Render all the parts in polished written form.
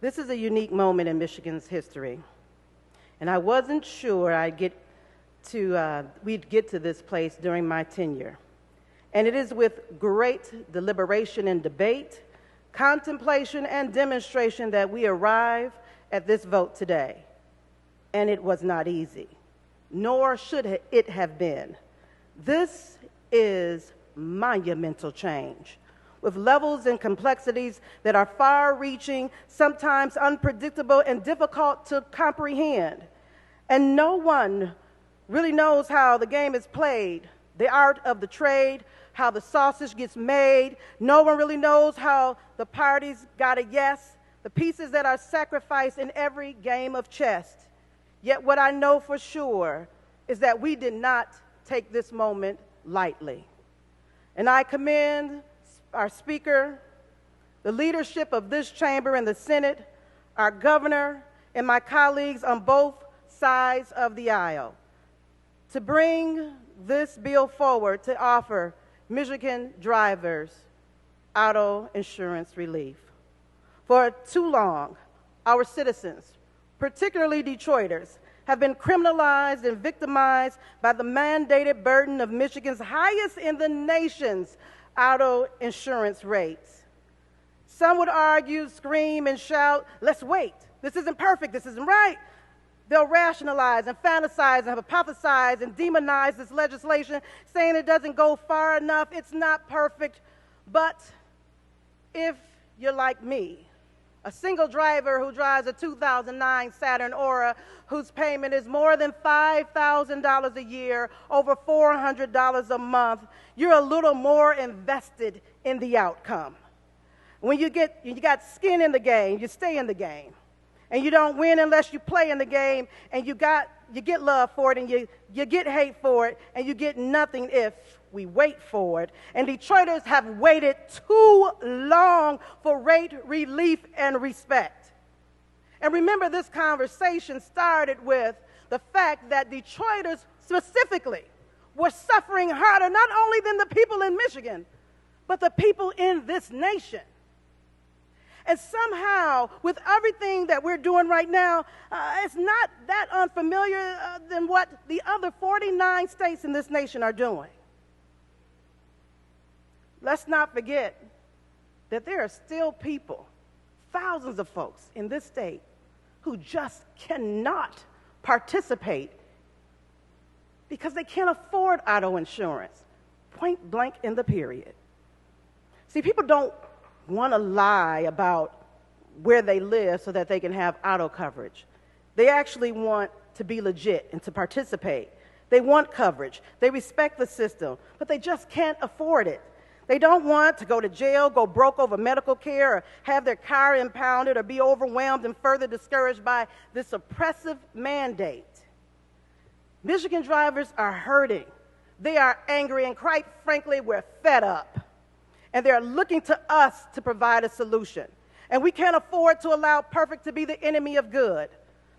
This is a unique moment in Michigan's history, and I wasn't sure we'd get to this place during my tenure. And it is with great deliberation and debate, contemplation and demonstration that we arrive at this vote today. And it was not easy, nor should it have been. This is monumental change, with levels and complexities that are far-reaching, sometimes unpredictable and difficult to comprehend. And no one really knows how the game is played, the art of the trade, how the sausage gets made. No one really knows how the parties got a yes, the pieces that are sacrificed in every game of chess. Yet what I know for sure is that we did not take this moment lightly. And I commend our Speaker, the leadership of this chamber and the Senate, our governor, and my colleagues on both sides of the aisle to bring this bill forward to offer Michigan drivers auto insurance relief. For too long, our citizens, particularly Detroiters, have been criminalized and victimized by the mandated burden of Michigan's highest in the nation's auto insurance rates. Some would argue, scream, and shout, "Let's wait. This isn't perfect. This isn't right." They'll rationalize and fantasize and hypothesize and demonize this legislation, saying it doesn't go far enough, it's not perfect. But if you're like me, a single driver who drives a 2009 Saturn Aura, whose payment is more than $5,000 a year, over $400 a month, you're a little more invested in the outcome. When you got skin in the game, you stay in the game. And you don't win unless you play in the game, and you get love for it, and you get hate for it, and you get nothing if we wait for it. And Detroiters have waited too long for rate relief and respect. And remember, this conversation started with the fact that Detroiters specifically were suffering harder, not only than the people in Michigan, but the people in this nation. And somehow, with everything that we're doing right now, it's not that unfamiliar than what the other 49 states in this nation are doing. Let's not forget that there are still people, thousands of folks in this state, who just cannot participate because they can't afford auto insurance, point blank in the period. See, people don't want to lie about where they live so that they can have auto coverage. They actually want to be legit and to participate. They want coverage. They respect the system, but they just can't afford it. They don't want to go to jail, go broke over medical care, or have their car impounded, or be overwhelmed and further discouraged by this oppressive mandate. Michigan drivers are hurting. They are angry, and quite frankly, we're fed up. And they're looking to us to provide a solution. And we can't afford to allow perfect to be the enemy of good.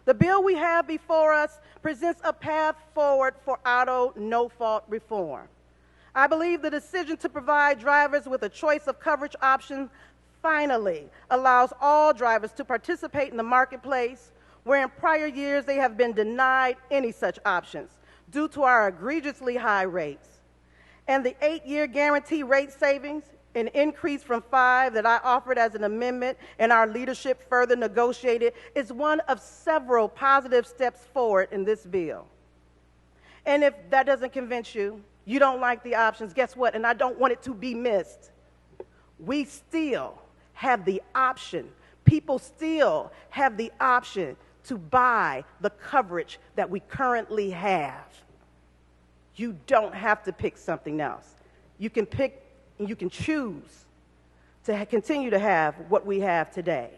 The bill we have before us presents a path forward for auto no-fault reform. I believe the decision to provide drivers with a choice of coverage options finally allows all drivers to participate in the marketplace, where in prior years they have been denied any such options due to our egregiously high rates. And the 8-year guarantee rate savings, an increase from 5 that I offered as an amendment and our leadership further negotiated, is one of several positive steps forward in this bill. And if that doesn't convince you, you don't like the options, guess what? And I don't want it to be missed. We still have the option. People still have the option to buy the coverage that we currently have. You don't have to pick something else. You can pick and you can choose to continue to have what we have today.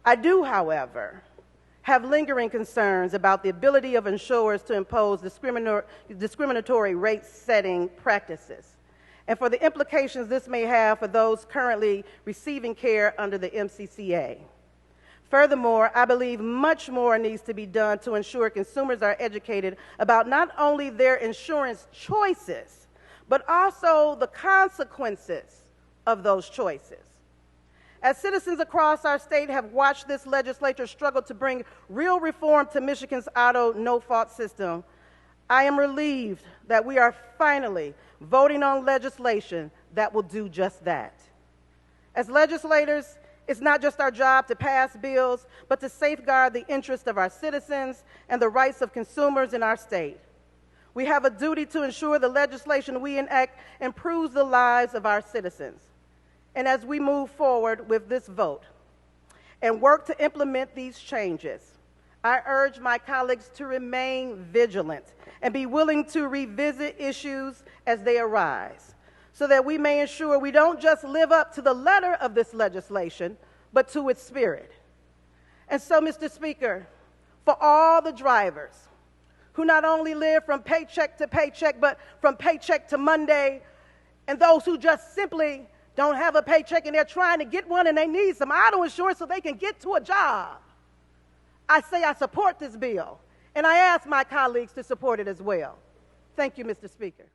I do, however, have lingering concerns about the ability of insurers to impose discriminatory rate-setting practices, and for the implications this may have for those currently receiving care under the MCCA. Furthermore, I believe much more needs to be done to ensure consumers are educated about not only their insurance choices, but also the consequences of those choices. As citizens across our state have watched this legislature struggle to bring real reform to Michigan's auto no-fault system, I am relieved that we are finally voting on legislation that will do just that. As legislators, it's not just our job to pass bills, but to safeguard the interests of our citizens and the rights of consumers in our state. We have a duty to ensure the legislation we enact improves the lives of our citizens. And as we move forward with this vote and work to implement these changes, I urge my colleagues to remain vigilant and be willing to revisit issues as they arise, so that we may ensure we don't just live up to the letter of this legislation, but to its spirit. And so, Mr. Speaker, for all the drivers who not only live from paycheck to paycheck, but from paycheck to Monday, and those who just simply don't have a paycheck and they're trying to get one and they need some auto insurance so they can get to a job, I say I support this bill, and I ask my colleagues to support it as well. Thank you, Mr. Speaker.